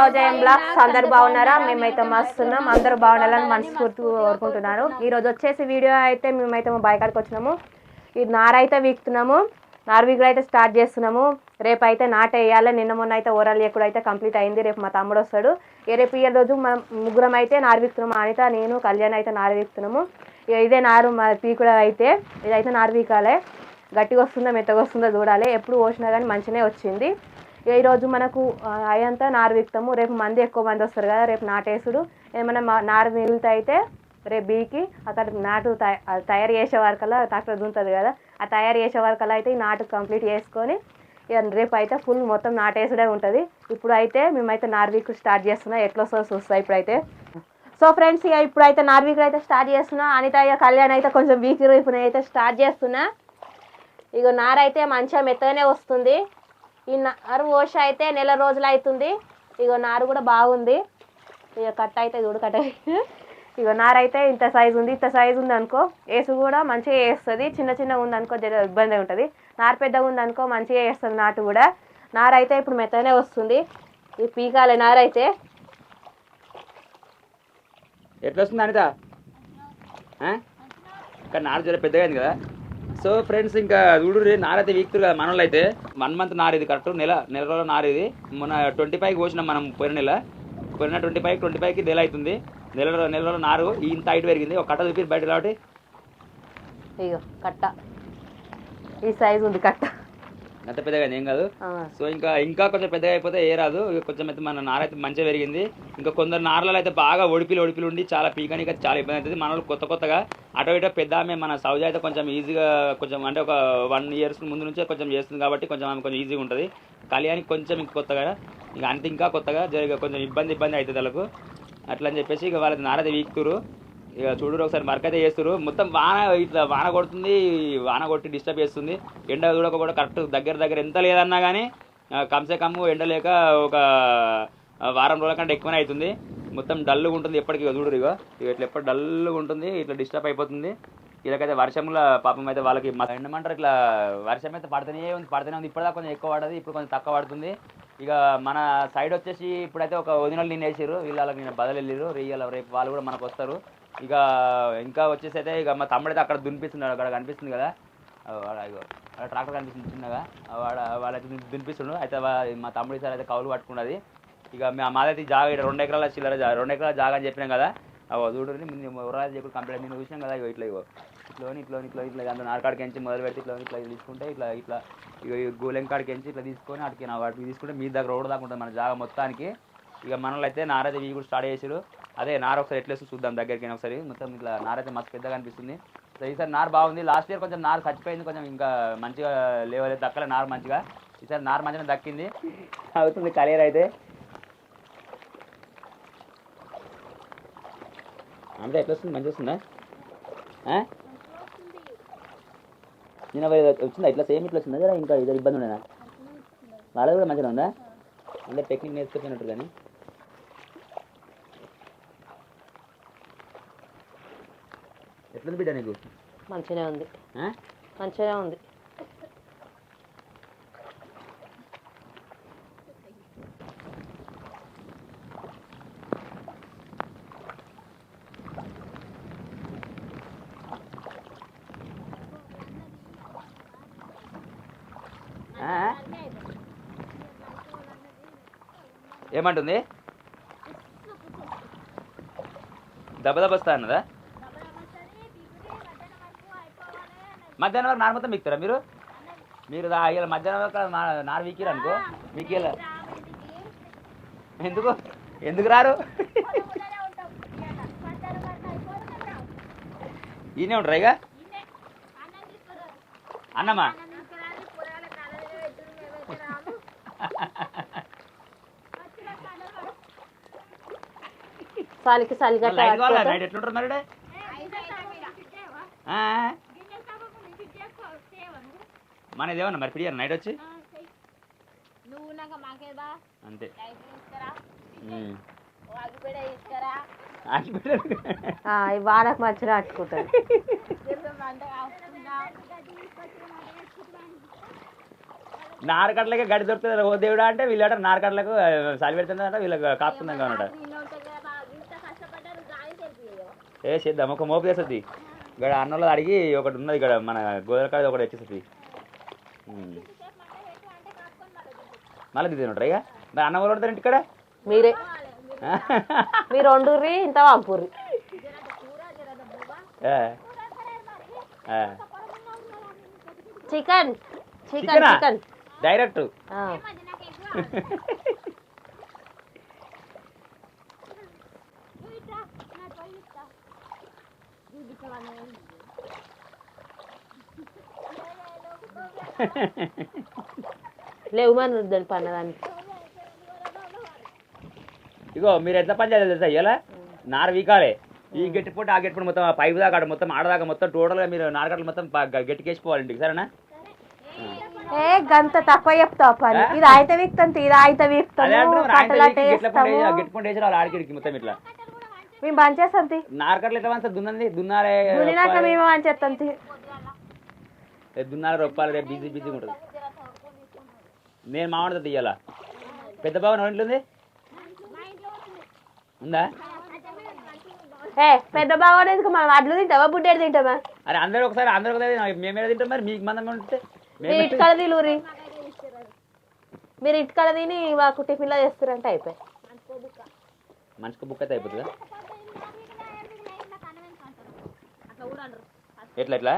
సౌజయం blogs. అందరు బాగున్నారా? మేమైతే మస్తున్నాం. అందరూ బాగుండాలని మనస్ఫూర్తిగా కోరుకుంటున్నాను. ఈరోజు వచ్చేసి వీడియో అయితే మేమైతే మా బాయికాడికి వచ్చినాము. ఈ నారైతే వీక్తున్నాము. నారు వీకుడు అయితే స్టార్ట్ చేస్తున్నాము. రేపు అయితే నాటేయాలి. నిన్న మొన్న అయితే ఓరల్ ఎక్కుడు అయితే కంప్లీట్ అయింది. రేపు మా తమ్ముడు వస్తాడు. రేపు ఈ రోజు మనం ముగ్గురం అయితే నారు వీక్తున్నాము. అనిత, నేను, కళ్యాణ్ అయితే నారు వీక్తున్నాము. ఇదే నారు మా పీకుడు అయితే ఇదైతే నారు వీకాలే. గట్టిగా వస్తుందో మెత్తగా వస్తుందో చూడాలి. ఎప్పుడు పోసినా కానీ మంచిగానే వచ్చింది. ఈరోజు మనకు అయ్యంతా నారు వీక్తాము. రేపు ఎక్కువ మంది వస్తారు కదా, రేపు నాటేసుడు. ఏమైనా నారు మిగిలితే అయితే రేపు బీకి అక్కడ నాటు తయారు చేసే వరకల్లా ట్రాక్టర్ దుంతుంది కదా, ఆ తయారు చేసే వరకల్లా అయితే ఈ నాటు కంప్లీట్ చేసుకొని రేపు అయితే ఫుల్ మొత్తం నాటేసుడే ఉంటుంది. ఇప్పుడు అయితే మేమైతే నారు వీక్ స్టార్ట్ చేస్తున్నాం. ఎట్లా వస్తుందో చూస్తా ఇప్పుడైతే. సో ఫ్రెండ్స్, ఇక ఇప్పుడైతే నారు వీక్ అయితే స్టార్ట్ చేస్తున్నా. అనిత ఇక కళ్యాణ్ అయితే కొంచెం వీక్ రేపు అయితే స్టార్ట్ చేస్తున్నా. ఇక నారు అయితే మంచిగా మెత్తగానే వస్తుంది. ఈ నారు పోష అయితే నెల రోజులు అవుతుంది. ఇక నారు కూడా బాగుంది. ఇక కట్ట అయితే చూడు కట్ట. ఇక నారు అయితే ఇంత సైజు ఉంది. ఇంత సైజు ఉంది అనుకో వేసు కూడా మంచిగా వేస్తుంది. చిన్న చిన్నగా ఉందనుకో ఇబ్బంది ఉంటుంది. నారు పెద్దగా ఉందనుకో మంచిగా వేస్తుంది నాటు కూడా. నారు అయితే ఇప్పుడు మెత్తగానే వస్తుంది. ఈ పీకాలే నారు అయితే ఎట్లా వస్తుంది అనిత? కానీ నారు చాలా పెద్దగా అయింది కదా. సో ఫ్రెండ్స్, ఇంకా చూడు నారైతే వీక్తురు కదా మనోళ్ళు అయితే. 1 మంత్ నారు ఇది కరెక్ట్. నెల రోజుల నారు ఇది. మొన్న 25కి పోసినాం మనం. పోయిన 25కి నెల అవుతుంది. నెల రోజుల నారు ఇంత హైట్ పెరిగింది. ఒక కట్ట చూపి బయట కాబట్టి ఇగో కట్ట ఈ సైజు ఉంది కట్ట. అంత పెద్దగా ఏం కాదు. సో ఇంకా కొంచెం పెద్దగా అయిపోతే ఏ రాదు. కొంచెం అయితే మన నార అయితే మంచిగా పెరిగింది. ఇంకా కొందరు నార్లలో అయితే బాగా ఒడిపిలు ఉండి చాలా పీకానికి చాలా ఇబ్బంది అవుతుంది. మన వాళ్ళు కొత్తగా అటో ఇటో పెద్ద ఆమె మన సౌజ అయితే కొంచెం ఈజీగా కొంచెం అంటే ఒక 1 years ముందు నుంచే కొంచెం చేస్తుంది కాబట్టి కొంచెం ఆమె కొంచెం ఈజీగా ఉంటుంది. కళ్యాణ్కి కొంచెం ఇంక కొత్తగా ఇక అంత ఇంకా కొత్తగా కొంచెం ఇబ్బంది అవుతుంది వాళ్ళకు. అట్లా అని చెప్పేసి ఇక వాళ్ళకి నారైతే వీక్తురు. ఇక చూడరు ఒకసారి మరకైతే చేస్తారు. మొత్తం వాన కొడుతుంది. వాన కొట్టి డిస్టర్బ్ చేస్తుంది. ఎండ చూడక కూడా కరెక్ట్ దగ్గర ఎంత లేదన్నా కానీ కమ్సే కమ్ము ఎండ లేక ఒక వారం రోజుల కంటే ఎక్కువనే అవుతుంది. మొత్తం డల్గా ఉంటుంది ఎప్పటికీ. చూడరు ఇక ఇట్లా ఎప్పుడు డల్గా ఉంటుంది. ఇట్లా డిస్టర్బ్ అయిపోతుంది. ఇలాగైతే వర్షంలో పాపం అయితే వాళ్ళకి ఎండమంటారు. ఇట్లా వర్షం అయితే పడుతూనే ఉంది. ఇప్పటిదాకా కొంచెం ఎక్కువ పడుతుంది, ఇప్పుడు కొంచెం తక్కువ పడుతుంది. ఇక మన సైడ్ వచ్చేసి ఇప్పుడైతే ఒక వదినలు నిన్న వేసారు. వీళ్ళకి నేను బదులు వెళ్ళారు. రేపు వాళ్ళు కూడా మనకు వస్తారు. ఇక ఇంకా వచ్చేసి అయితే ఇక మా తమ్ముడు అయితే అక్కడ దునిపిస్తున్నాడు. అక్కడ కనిపిస్తుంది కదా అక్కడ ట్రాక్టర్ కనిపిస్తుంది చిన్నగా. వాళ్ళైతే దునిపిస్తున్నాడు. అయితే మా తమ్ముడి సార్ అయితే కౌలు పట్టుకున్నది. ఇక మాదైతే జాగా 2 ఎకరాల చిల్లర 2 ఎకరాల జాగా అని చెప్పినాం కదా. చూడు ఎవరైతే చెప్పి కంప్లీట్ నేను చూసినాం కదా. ఇట్లా దాంట్లో నారకాడికి ఎంచి మొదలు పెడితే ఇట్లా తీసుకుంటే ఇట్లా ఇక గోలెం కాడికి ఎంచి ఇట్లా తీసుకొని వాటికి తీసుకుంటే మీ దగ్గర రోడ్డు దాకా ఉంటుంది మన జాగా మొత్తానికి. ఇక మనలో అయితే నారైతే ఇవి కూడా స్టార్ట్ చేసారు. అదే నార ఒకసారి ఎట్లేసి చూద్దాం దగ్గరికి ఒకసారి. మొత్తం ఇట్లా నారైతే మస్తు పెద్దగా అనిపిస్తుంది. సో ఈసారి నారు బాగుంది. లాస్ట్ ఇయర్ కొంచెం నారు చచ్చిపోయింది. కొంచెం ఇంకా మంచిగా లేవలే దక్కలే నారు మంచిగా. ఈసారి నారు మంచిగా దక్కింది అవుతుంది. కలియర్ అయితే అంటే ఎట్లా వస్తుంది? మంచిగా వస్తుందా? నేను వచ్చిందా ఇట్లా సేమ్ ఇట్లా వచ్చిందా? జరా ఇంకా ఇద్దరు ఇబ్బంది ఉండేనా? వాళ్ళది కూడా మంచిగా ఉందా? అంటే టెక్నిక్ నేర్చుకున్నట్టు. కానీ ఎట్లుంది బిడ్డ నీకు? మంచిగానే ఉంది. ఏమంటుంది? దెబ్బ వస్తా అన్నదా? మధ్యాహ్నం వరకు నారు మొత్తం మిక్తారా మీరు? ఇలా మధ్యాహ్నం వరకు నారు వీకిరు అనుకో మీకు ఎందుకు రారు? ఈయనే ఉంటారా ఇక? అన్నమ్మా ఎట్లుంటారు మరి? మనది ఏమన్నా మరి పిడియారు నైట్ వచ్చి అంతే. వానకు మంచిగా అట్టుకుంటుంది. నారకట్లకే గడి దొరుకుతుంది ఓ దేవుడా అంటే వీళ్ళట నారకట్లకు చలి పెడుతుందంట వీళ్ళకి కాపుతుందాం కానట ఏ చేద్దాం ఒక మోపు చేస్తుంది ఇక్కడ అన్నంలో అడిగి ఒకటి ఉన్నది ఇక్కడ మన గోదరకాడ ఒకటి వచ్చేస్తుంది మళ్ళీ తింటారు ఇక మరి అన్నం కూడా కొడతారు ఇక్కడ మీరే మీరు వండుర్రి ఇంత పంపుర్రి చికెన్ చికెన్ చికెన్ డైరెక్ట్ లేవు మన తెలిపి అన్నదానికి ఇగో మీరు ఎట్లా పని చేయాలి తెలుసా ఇలా నార వీకాలే ఈ గట్టి పూట ఆ గట్టి పూట మొత్తం పైపు దాకా మొత్తం ఆడదాకా మొత్తం టోటల్గా మీరు నారకట్లు మొత్తం గట్టికేసిపోవాలి ఇంటికి సరేనా ఏ గంత తక్కువ చెప్తావు పని ఇది అయితే వీక్తాం ఇది అయితే వీక్తాము గట్టి పూట వేసి ఆడికి మొత్తం ఇట్లా మేము బంచేస్తాం నారకట్లు ఎట్లా పంచారు దున్నండి దున్నారే దున్నినాక మేము బంచేస్తాం దున్నారే రొప్పాలి రేపు బిజీ బిజీగా ఉంటుంది నేను మామిడితో తీయాలా పెద్ద బాబు ఇంట్లో ఉంది ఉందా ఏ పెద్ద బాగోలేదు మనం అడ్లు తింటావా బుడ్డేడు తింటామా అరే అందరూ ఒకసారి అందరూ ఒకసారి మేమే తింటాం మరి మీకు మందం ఉంటే మీరు ఇటుకడ తినూరి మీరు ఇటుకడ తిని మాకు టిఫిన్లో చేస్తారంటే అయిపోయి మనిషికి బుక్ అయితే అయిపోతుందా ఎట్లా ఎట్లా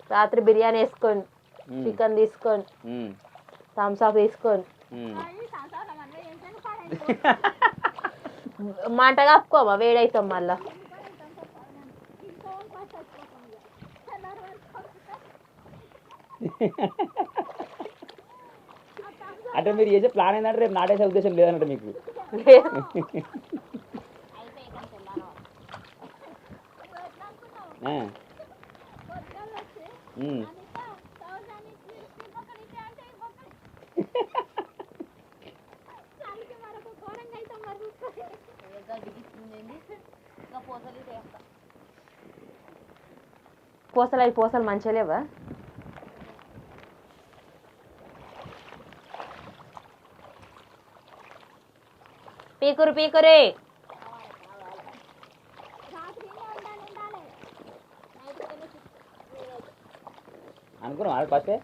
రాత్రి బిర్యానీ వేసుకోండి చికెన్ తీసుకోండి థమ్స్ అప్ తీసుకోండి మంట కప్పుకోమా వేడైతాం మళ్ళా అంటే మీరు చేసే ప్లాన్ ఏంటంటే రేపు నాటేసే ఉద్దేశం లేదన్నట్టు మీకు పూసలు అవి పూసలు మంచిగా లేవా పీకురు పీకురే అనుకున్నాం అది పస్తే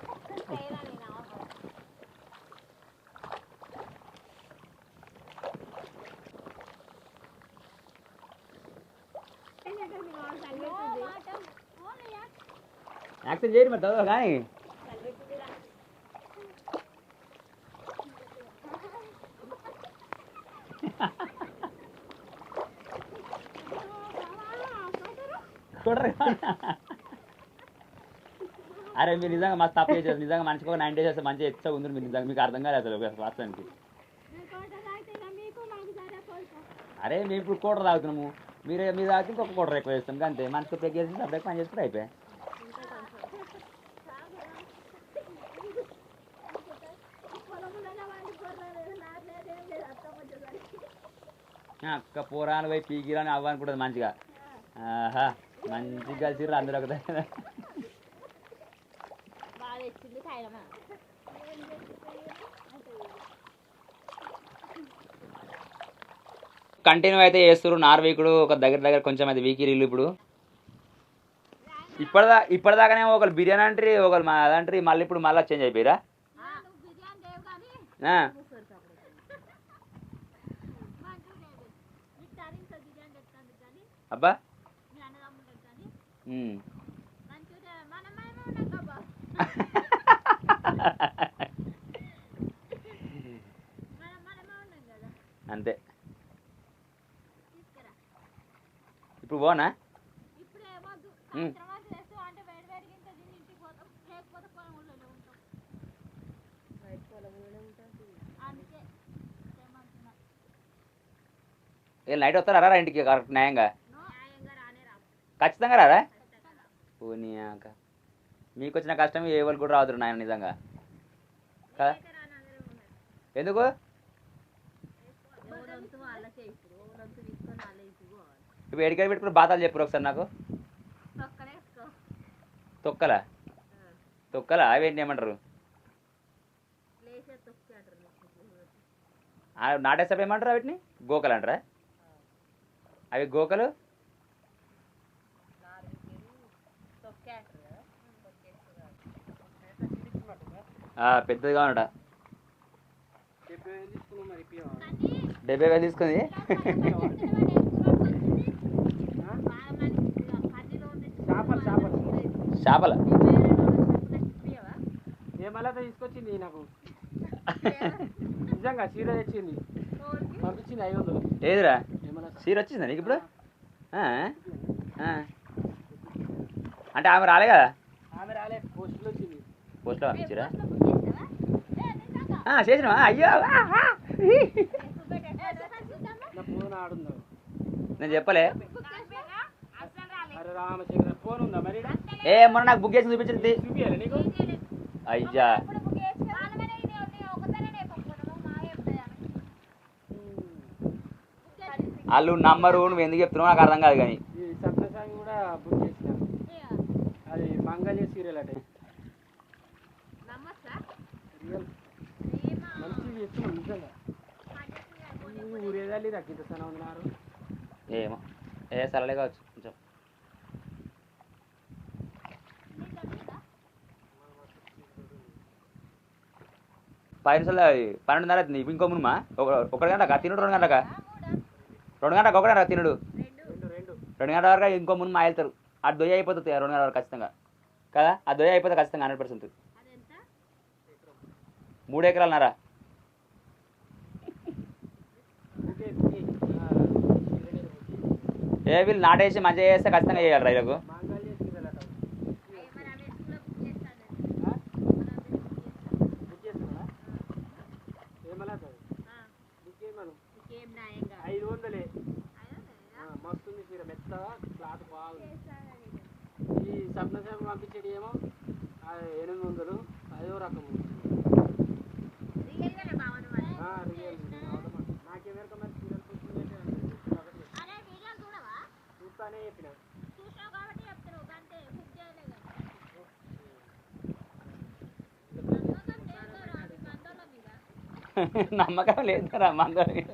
యాక్షన్ చేయరు మరి చదువు కానీ చూడరు అరే మీరు నిజంగా మస్తు తప్పు చేసేది నిజంగా మనిషికి ఒక 9 days చేస్తే మంచిగా ఎచ్చగా ఉంది మీరు నిజంగా మీకు అర్థం కాలేదు అసలు రాష్ట్రానికి అరే మేము ఇప్పుడు కోటర్ తాగుతున్నాము మీరు తాగితే ఇంకొక కోటర్ ఎక్కువ వేస్తాం అంతే మనిషికి పెగ్ చేసి సపరేట్ పని చేసుకుంటే అయిపోయాయి అక్క పోరాలు పోయి పీకిరాని అవ్వనుకుంటుంది మంచిగా ఆహా మంచిగా కలిసిర్రు అందరూ ఒక కంటిన్యూ అయితే చేస్తారు నార్వీకుడు ఒక దగ్గర కొంచెం అది వీకిరిల్లు ఇప్పుడు ఇప్పటిదాకానే ఒకరు బిర్యానీ అంటారు ఒకరు అదంటారు మళ్ళీ ఇప్పుడు మళ్ళీ చేంజ్ అయిపోయిరా అబ్బా అంతే ఇప్పుడు పోనా నైట్ వస్తారా రా ఇంటికి కరెక్ట్ న్యాయంగా ఖచ్చితంగా రారా పోనీయాక మీకు వచ్చిన కష్టం ఏ వాళ్ళు కూడా రావద్దు నాయన నిజంగా కదా ఎందుకు ఇప్పుడు ఎడికాయ పెట్టుకుని బాతాలు చెప్పరు ఒకసారి నాకు. తొక్కలా తొక్కలా అవేంటి ఏమంటారు? నాటేసా ఏమంటారు వీటిని? గోకలు అంటారా? అవి గోకలు పెద్దదిగా ఉన్నట. 70,000 తీసుకుంది. చేపల ఏమలా తీసుకొచ్చింది నాకు నిజంగా చీర తెచ్చింది పంపించింది 500. ఏదిరా చీర వచ్చిందా నీకు ఇప్పుడు? అంటే ఆమె రాలే కదా? ఆమె రాలే, పోస్టులో వచ్చింది. పోస్ట్లో పంపించిరా? చేసినా? అయ్యో నా ఫోన్ ఆడుందా? నేను చెప్పలే. అరే రామశేఖర ఫోన్ ఉందా మరి? మొన్న నాకు బుక్ చేసి చూపించింది. చూపియాలి నీకు? అయ్యా వాళ్ళు నంబరు నువ్వు ఎందుకు చెప్తున్నావు నాకు అర్థం కాదు. కానీ ఈ సప్తసాంగ్ కూడా బుక్ చేసిన, అది మంగళ సీరియల్ అట. రియల్ మంచి చేస్తున్నాం నిజంగా. ఊరేదాలి తగ్గింత సన ఉన్నారు. ఏమో సరళే కావచ్చు కొంచెం. పైసలు 12:30 అవుతుంది. ఇంకో మునుమా 1 గంటకా తినుడు? 2 గంటకా? 2 గంటకు 1 గంట తినుడు. 2 గంటల వరకు ఇంకో మును మా వెళ్తారు. అది దొయ్య అయిపోతుంది 2 గంటల వరకు ఖచ్చితంగా కదా? అది దొయ్య అయిపోతుంది ఖచ్చితంగా 100%. 3 ఎకరాలన్నారా? వీళ్ళు నాటేసి మంచిగా చేస్తే ఖచ్చితంగా చేయాలి రైతులకు. మస్తుంది చీర మెత్తగా, క్లాత్ బాగుంది. ఈ సప్నసేమ పంపించేది ఏమో 800, అదో రకం. నాకేమేరక మరి చీరలు చూస్తానే చెప్పిన. నమ్మకం లేదు మందోళ్ళ మీద.